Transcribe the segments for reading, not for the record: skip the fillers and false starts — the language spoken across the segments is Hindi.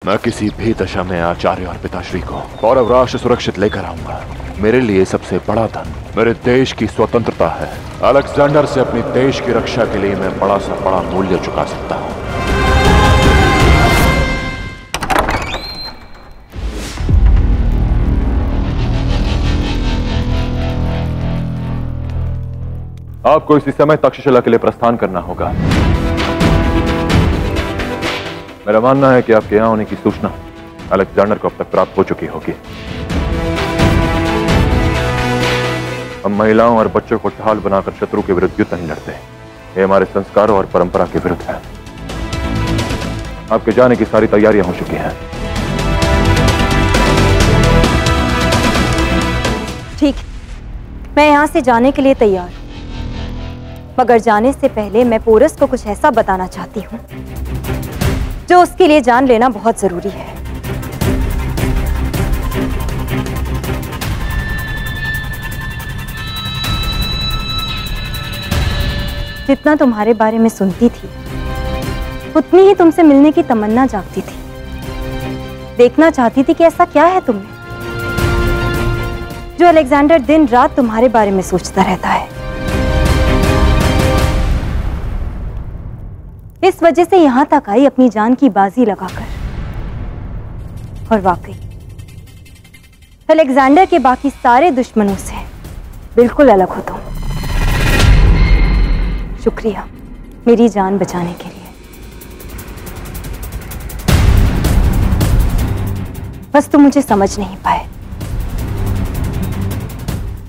मैं किसी भी दशा में आचार्य और पिताश्री को पौरव राष्ट्र सुरक्षित लेकर आऊंगा। मेरे लिए सबसे बड़ा धन मेरे देश की स्वतंत्रता है। अलेक्जेंडर से अपनी देश की रक्षा के लिए मैं बड़ा से बड़ा मूल्य चुका सकता हूं। आपको इसी समय तक्षशिला के लिए प्रस्थान करना होगा। मेरा मानना है कि आपके यहां होने की सूचना अलेक्जेंडर को अब तक प्राप्त हो चुकी होगी। हम महिलाओं और बच्चों को ढाल बनाकर शत्रु के विरुद्ध युद्ध नहीं लड़ते। ये हमारे संस्कारों और परंपरा के विरुद्ध है। आपके जाने की सारी तैयारियां हो चुकी हैं। ठीक, मैं यहां से जाने के लिए तैयार, मगर जाने से पहले मैं पोरस को कुछ ऐसा बताना चाहती हूं जो उसके लिए जान लेना बहुत जरूरी है। जितना तुम्हारे बारे में सुनती थी उतनी ही तुमसे मिलने की तमन्ना जागती थी। देखना चाहती थी कि ऐसा क्या है तुममें जो अलेक्जेंडर दिन रात तुम्हारे बारे में सोचता रहता है। इस वजह से यहां तक आई अपनी जान की बाजी लगाकर। और वाकई अलेक्जेंडर के बाकी सारे दुश्मनों से बिल्कुल अलग हो तुम। शुक्रिया मेरी जान बचाने के लिए। बस तुम मुझे समझ नहीं पाए,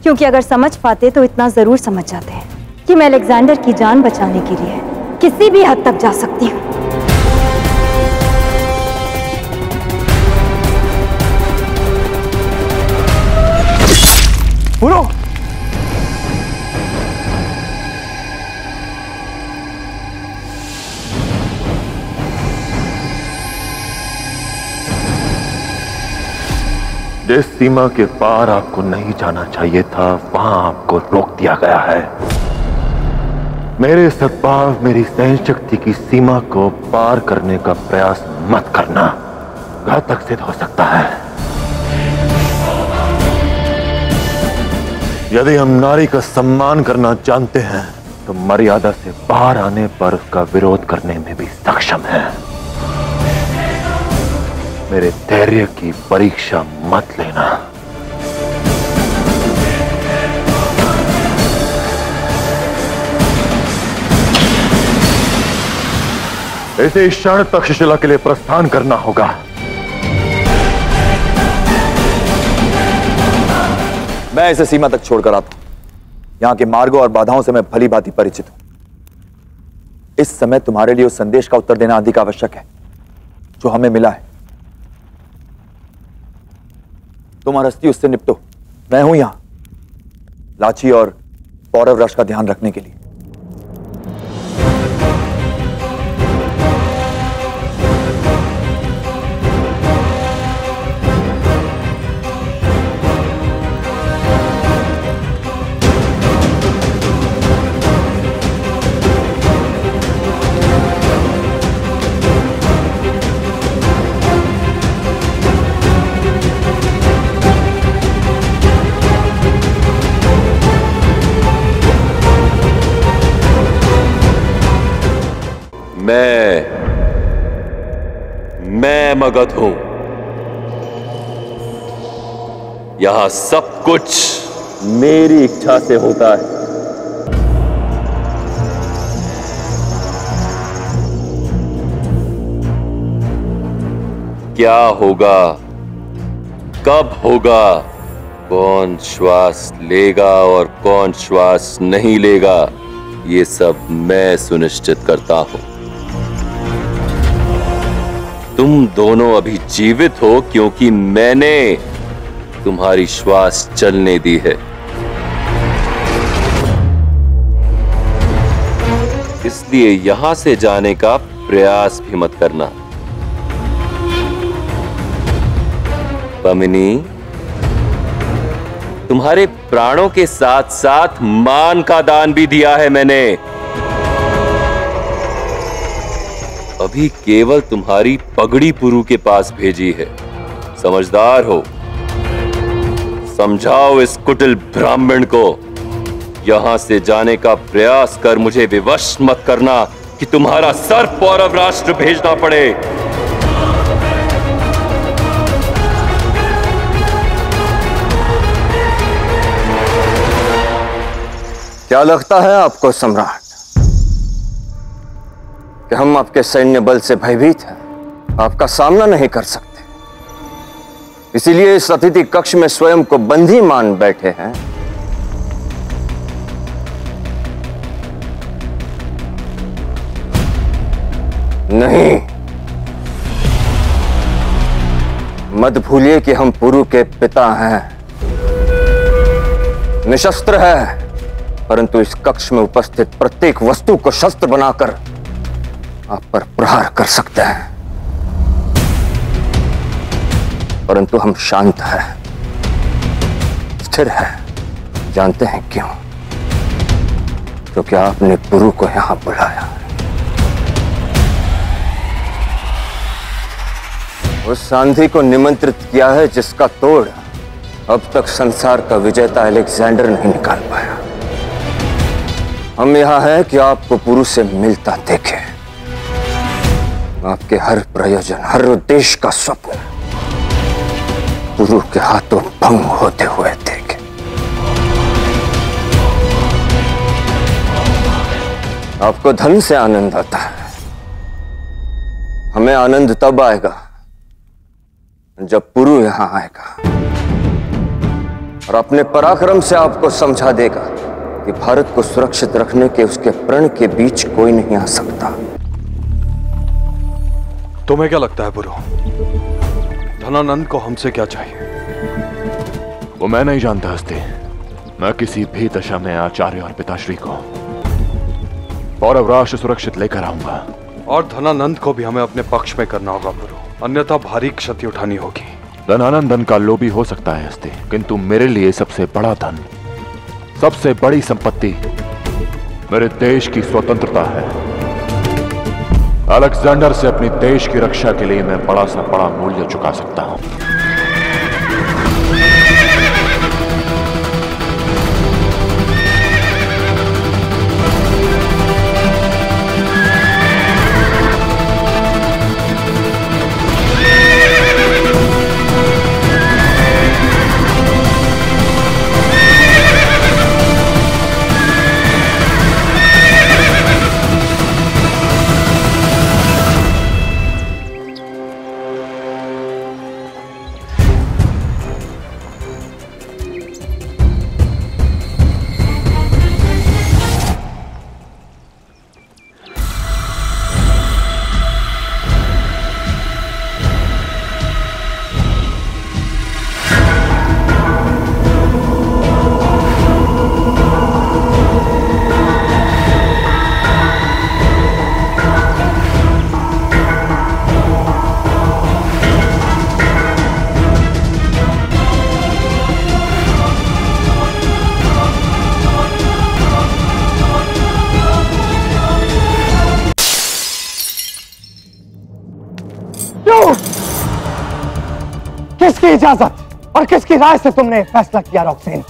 क्योंकि अगर समझ पाते तो इतना जरूर समझ जाते हैं कि मैं अलेक्जेंडर की जान बचाने के लिए किसी भी हद तक जा सकती हूं। बोलो। जिस सीमा के पार आपको नहीं जाना चाहिए था, वहां आपको रोक दिया गया है। मेरे सद्भाव, मेरी सहन शक्ति की सीमा को पार करने का प्रयास मत करना, घातक सिद्ध हो सकता है। यदि हम नारी का सम्मान करना जानते हैं तो मर्यादा से बाहर आने पर उसका विरोध करने में भी सक्षम है। मेरे धैर्य की परीक्षा मत लेना। इसे क्षण तक्षशिला के लिए प्रस्थान करना होगा। मैं इसे सीमा तक छोड़कर आता हूं। यहां के मार्गों और बाधाओं से मैं भली भांति परिचित हूं। इस समय तुम्हारे लिए उस संदेश का उत्तर देना अधिक आवश्यक है जो हमें मिला है। तुम अरस्ती उससे निपटो। मैं हूं यहां लाची और पौरव राष्ट्र का ध्यान रखने के लिए। मैं मगध हूं। यहां सब कुछ मेरी इच्छा से होता है। क्या होगा, कब होगा, कौन श्वास लेगा और कौन श्वास नहीं लेगा, ये सब मैं सुनिश्चित करता हूं। तुम दोनों अभी जीवित हो क्योंकि मैंने तुम्हारी श्वास चलने दी है। इसलिए यहां से जाने का प्रयास भी मत करना। पमिनी, तुम्हारे प्राणों के साथ साथ मान का दान भी दिया है मैंने। अभी केवल तुम्हारी पगड़ी पुरु के पास भेजी है। समझदार हो, समझाओ इस कुटिल ब्राह्मण को। यहां से जाने का प्रयास कर मुझे विवश मत करना कि तुम्हारा सर पौरव राष्ट्र भेजना पड़े। क्या लगता है आपको सम्राट कि हम आपके सैन्य बल से भयभीत हैं, आपका सामना नहीं कर सकते, इसीलिए इस अतिथि कक्ष में स्वयं को बंदी मान बैठे हैं? नहीं, मत भूलिए कि हम पुरु के पिता हैं, निशस्त्र है, परंतु इस कक्ष में उपस्थित प्रत्येक वस्तु को शस्त्र बनाकर आप पर प्रहार कर सकते हैं। परंतु हम शांत हैं, स्थिर हैं। जानते हैं क्यों? क्योंकि आपने पुरु को यहां बुलाया। उस सांधी को निमंत्रित किया है जिसका तोड़ अब तक संसार का विजेता अलेक्जेंडर नहीं निकाल पाया। हम यहां हैं कि आपको पुरु से मिलता देखें, आपके हर प्रयोजन, हर उद्देश्य का स्वप्न पुरु के हाथों भंग होते हुए देखें। आपको धन से आनंद आता है, हमें आनंद तब आएगा जब पुरु यहां आएगा और अपने पराक्रम से आपको समझा देगा कि भारत को सुरक्षित रखने के उसके प्रण के बीच कोई नहीं आ सकता। तुम्हें क्या लगता है पुरु, धनानंद को हमसे क्या चाहिए? वो मैं नहीं जानता हस्ती। मैं किसी भी दशा में आचार्य और पिताश्री को पौरव राष्ट्र सुरक्षित लेकर आऊंगा। और धनानंद को भी हमें अपने पक्ष में करना होगा पुरु, अन्यथा भारी क्षति उठानी होगी। धनानंद धन का लोभी हो सकता है हस्ती, किंतु मेरे लिए सबसे बड़ा धन, सबसे बड़ी संपत्ति मेरे देश की स्वतंत्रता है। अलेक्जेंडर से अपनी देश की रक्षा के लिए मैं बड़ा सा बड़ा मूल्य चुका सकता हूं। किसकी इजाजत और किसकी राय से तुमने फैसला किया रॉक्सेन?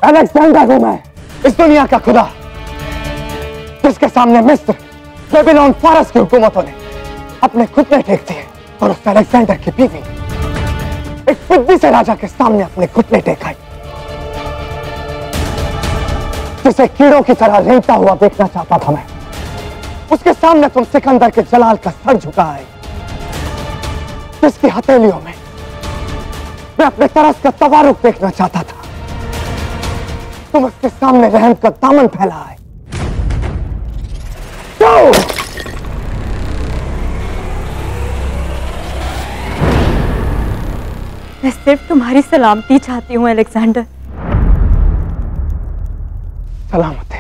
अलेक्जेंडर हूं मैं, इस दुनिया का खुदा, जिसके सामने मिस्र, बेबीलोन, फारस की हुकूमतों ने अपने घुटने टेक दिए और उस अलेक्जेंडर की बीवी एक फिद्दी से राजा के सामने अपने घुटने टेकाई, जिसे कीड़ों की तरह रेंगता हुआ देखना चाहता था मैं। उसके सामने तुम सिकंदर के जलाल का सर झुकाए, जिसकी हथेलियों में मैं अपने तरस का तवारुक देखना चाहता था। तुम उसके सामने रहम का दामन फैलाए। मैं सिर्फ तुम्हारी सलामती चाहती हूँ अलेक्जेंडर। सलामती?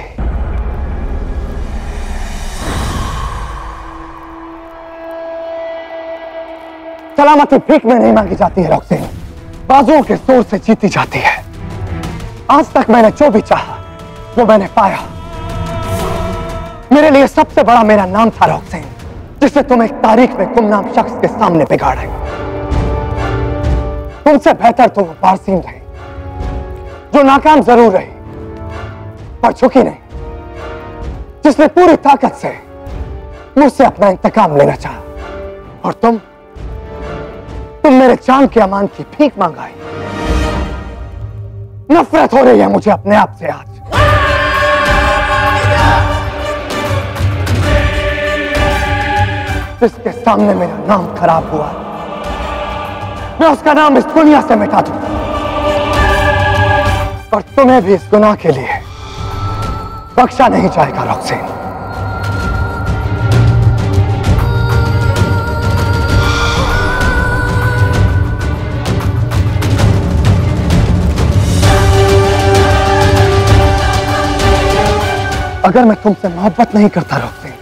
सलामती भीख में नहीं मांगी जाती है रॉक्सेन, बाजुओं के जोर से जीती जाती है। आज तक मैंने जो भी चाहा वो मैंने पाया। मेरे लिए सबसे बड़ा मेरा नाम था रॉक्सेन, जिसे तुम एक तारीख में गुमनाम शख्स के सामने बिगाड़े। तुमसे बेहतर तो वो पारसीन रही, जो नाकाम जरूर रही पर झुकी नहीं, जिसने पूरी ताकत से मुझसे अपना इंतकाम लेना चाहा। और तुम मेरे जान के अमान की भीख मांग आई। नफरत हो रही है मुझे अपने आप से आज। जिसके सामने मेरा नाम खराब हुआ, मैं उसका नाम इस दुनिया से मिटा दूंगा। और तुम्हें भी इस गुनाह के लिए बख्शा नहीं जाएगा रॉक्सेन। अगर मैं तुमसे मोहब्बत नहीं करता रॉक्सेन,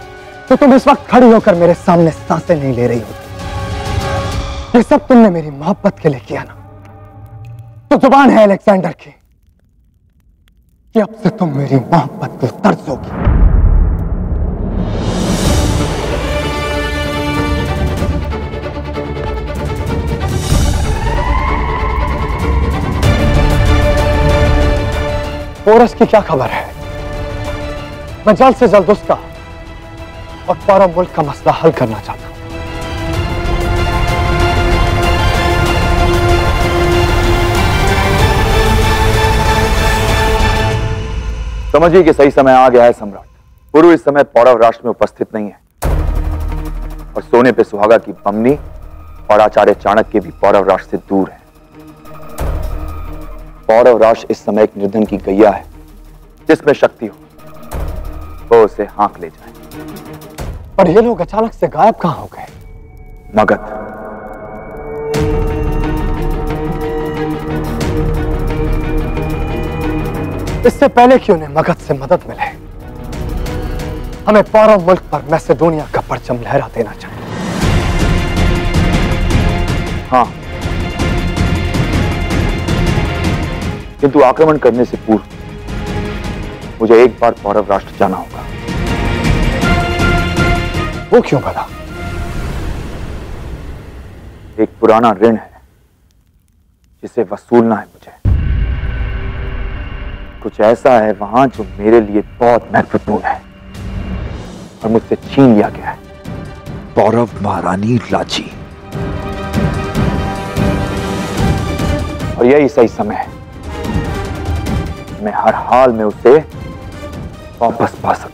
तो तुम इस वक्त खड़ी होकर मेरे सामने सांसें नहीं ले रही होती। ये सब तुमने मेरी मोहब्बत के लिए किया ना। तो जुबान है अलेक्जेंडर की कि अब से तुम मेरी मोहब्बत को तरसोगी। पोरस की क्या खबर है? मैं जल्द से जल्द उसका और पूरा मुल्क का मसला हल करना चाहता हूं। समझिए कि सही समय आ गया है सम्राट। पुरु इस समय पौरव राष्ट्र में उपस्थित नहीं है और सोने पे सुहागा की बमनी और आचार्य चाणक्य भी पौरव राष्ट्र से दूर है। पौरव राष्ट्र इस समय एक निर्धन की गैया है, जिसमें शक्ति हो वो उसे हाँक ले जाए। पर ये लोग अचानक से गायब कहां हो गए? मगध। इससे पहले कि उन्हें मगध से मदद मिले, हमें पौरव मुल्क पर मैसेडोनिया का परचम लहरा देना चाहिए। हाँ, किंतु आक्रमण करने से पूर्व मुझे एक बार पौरव राष्ट्र जाना होगा। वो क्यों भला? एक पुराना ऋण है जिसे वसूलना है मुझे। कुछ ऐसा है वहां जो मेरे लिए बहुत महत्वपूर्ण है और मुझसे छीन लिया गया है। पौरव महारानी लाची। और यही सही समय है, मैं हर हाल में उसे वापस पा सकता।